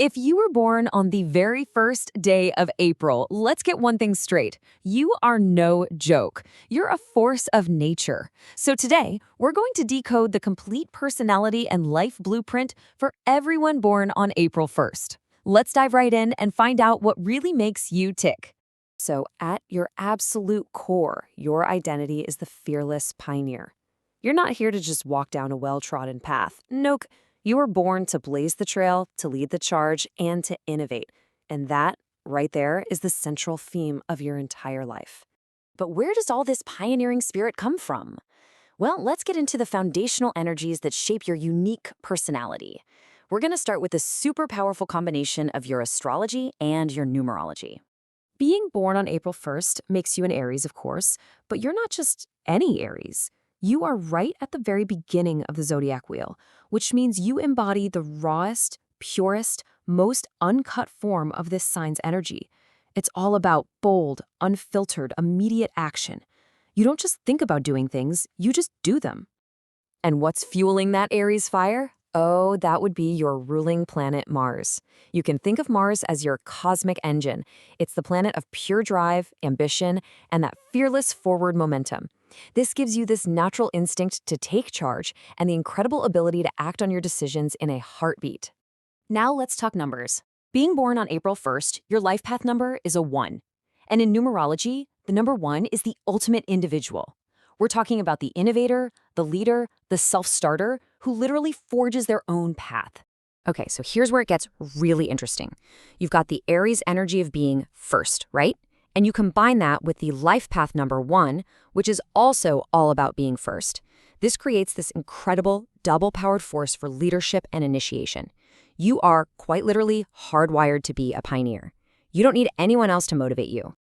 If you were born on the very first day of April, let's get one thing straight. You are no joke. You're a force of nature. So today, we're going to decode the complete personality and life blueprint for everyone born on April 1st. Let's dive right in and find out what really makes you tick. So, at your absolute core, your identity is the fearless pioneer. You're not here to just walk down a well-trodden path. Nope. You were born to blaze the trail, to lead the charge, and to innovate. And that, right there, is the central theme of your entire life. But where does all this pioneering spirit come from? Well, let's get into the foundational energies that shape your unique personality. We're going to start with a super powerful combination of your astrology and your numerology. Being born on April 1st makes you an Aries, of course, but you're not just any Aries. You are right at the very beginning of the Zodiac wheel, which means you embody the rawest, purest, most uncut form of this sign's energy. It's all about bold, unfiltered, immediate action. You don't just think about doing things, you just do them. And what's fueling that Aries fire? Oh, that would be your ruling planet Mars. You can think of Mars as your cosmic engine. It's the planet of pure drive, ambition, and that fearless forward momentum. This gives you this natural instinct to take charge and the incredible ability to act on your decisions in a heartbeat. Now let's talk numbers. Being born on April 1st, your life path number is a 1. And in numerology, the number 1 is the ultimate individual. We're talking about the innovator, the leader, the self-starter, who literally forges their own path. Okay, so here's where it gets really interesting. You've got the Aries energy of being first, right? And you combine that with the life path number 1, which is also all about being first. This creates this incredible double-powered force for leadership and initiation. You are quite literally hardwired to be a pioneer. You don't need anyone else to motivate you.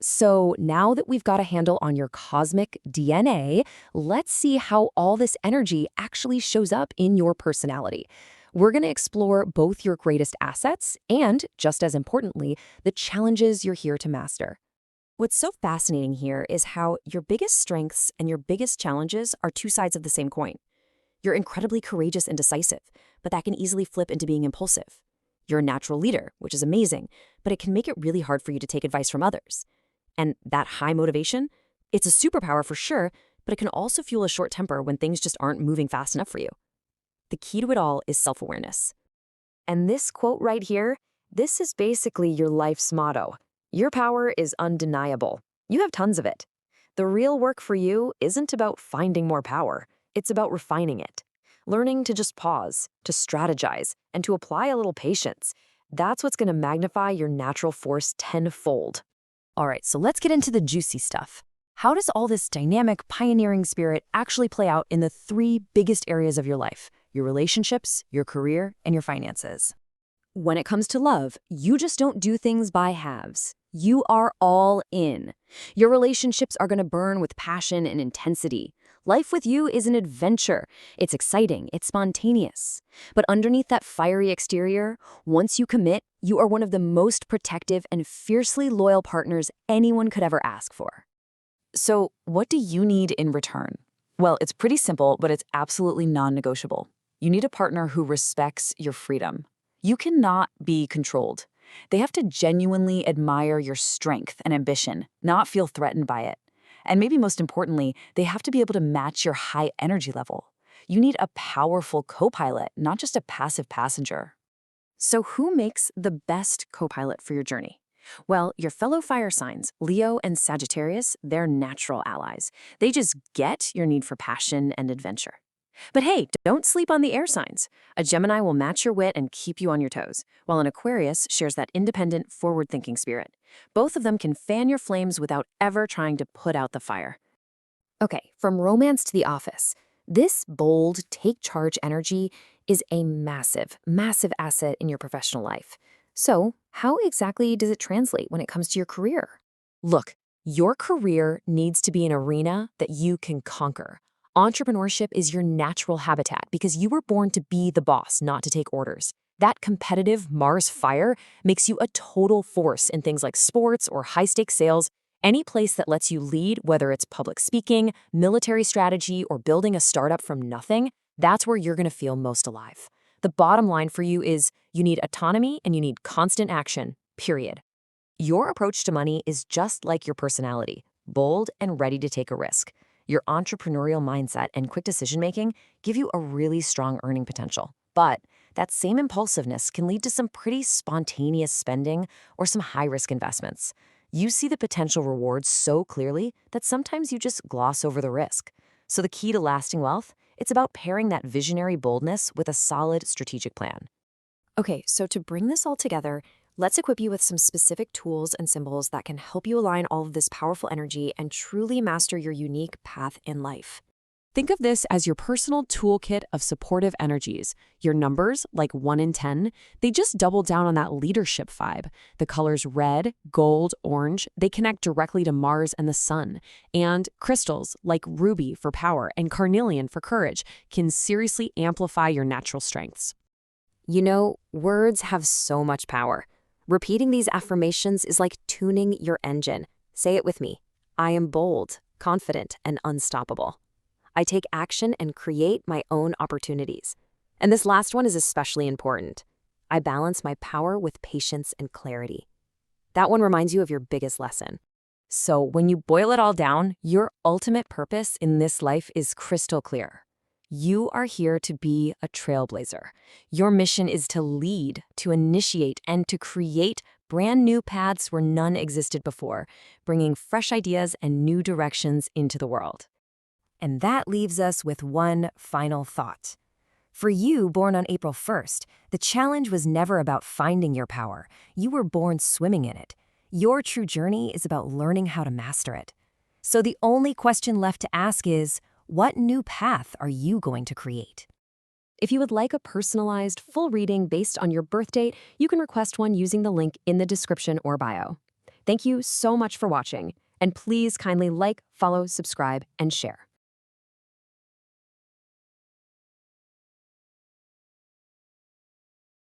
So now that we've got a handle on your cosmic DNA, let's see how all this energy actually shows up in your personality. We're going to explore both your greatest assets and, just as importantly, the challenges you're here to master. What's so fascinating here is how your biggest strengths and your biggest challenges are two sides of the same coin. You're incredibly courageous and decisive, but that can easily flip into being impulsive. You're a natural leader, which is amazing, but it can make it really hard for you to take advice from others. And that high motivation, it's a superpower for sure, but it can also fuel a short temper when things just aren't moving fast enough for you. The key to it all is self-awareness. And this quote right here, this is basically your life's motto. Your power is undeniable. You have tons of it. The real work for you isn't about finding more power. It's about refining it. Learning to just pause, to strategize, and to apply a little patience. That's what's going to magnify your natural force tenfold. All right, so let's get into the juicy stuff. How does all this dynamic, pioneering spirit actually play out in the 3 biggest areas of your life? Your relationships, your career, and your finances. When it comes to love, you just don't do things by halves. You are all in. Your relationships are going to burn with passion and intensity. Life with you is an adventure. It's exciting, it's spontaneous. But underneath that fiery exterior, once you commit, you are one of the most protective and fiercely loyal partners anyone could ever ask for. So, what do you need in return? Well, it's pretty simple, but it's absolutely non-negotiable. You need a partner who respects your freedom. You cannot be controlled. They have to genuinely admire your strength and ambition, not feel threatened by it. And maybe most importantly, they have to be able to match your high energy level. You need a powerful co-pilot, not just a passive passenger. So who makes the best co-pilot for your journey? Well, your fellow fire signs, Leo and Sagittarius, they're natural allies. They just get your need for passion and adventure. But hey, don't sleep on the air signs. A Gemini will match your wit and keep you on your toes, while an Aquarius shares that independent, forward-thinking spirit. Both of them can fan your flames without ever trying to put out the fire. Okay, from romance to the office, this bold, take-charge energy is a massive, massive asset in your professional life. So, how exactly does it translate when it comes to your career? Look, your career needs to be an arena that you can conquer. Entrepreneurship is your natural habitat because you were born to be the boss, not to take orders. That competitive Mars fire makes you a total force in things like sports or high-stakes sales. Any place that lets you lead, whether it's public speaking, military strategy, or building a startup from nothing, that's where you're going to feel most alive. The bottom line for you is you need autonomy and you need constant action, period. Your approach to money is just like your personality, bold and ready to take a risk. Your entrepreneurial mindset and quick decision-making give you a really strong earning potential. But that same impulsiveness can lead to some pretty spontaneous spending or some high-risk investments. You see the potential rewards so clearly that sometimes you just gloss over the risk. So the key to lasting wealth, it's about pairing that visionary boldness with a solid strategic plan. Okay, so to bring this all together, let's equip you with some specific tools and symbols that can help you align all of this powerful energy and truly master your unique path in life. Think of this as your personal toolkit of supportive energies. Your numbers, like 1 in 10, they just double down on that leadership vibe. The colors red, gold, orange, they connect directly to Mars and the sun. And crystals, like ruby for power and carnelian for courage, can seriously amplify your natural strengths. You know, words have so much power. Repeating these affirmations is like tuning your engine. Say it with me. I am bold, confident, and unstoppable. I take action and create my own opportunities. And this last one is especially important. I balance my power with patience and clarity. That one reminds you of your biggest lesson. So when you boil it all down, your ultimate purpose in this life is crystal clear. You are here to be a trailblazer. Your mission is to lead, to initiate, and to create brand new paths where none existed before, bringing fresh ideas and new directions into the world. And that leaves us with one final thought. For you, born on April 1st, the challenge was never about finding your power. You were born swimming in it. Your true journey is about learning how to master it. So the only question left to ask is, what new path are you going to create? If you would like a personalized, full reading based on your birth date, you can request one using the link in the description or bio. Thank you so much for watching, and please kindly like, follow, subscribe, and share.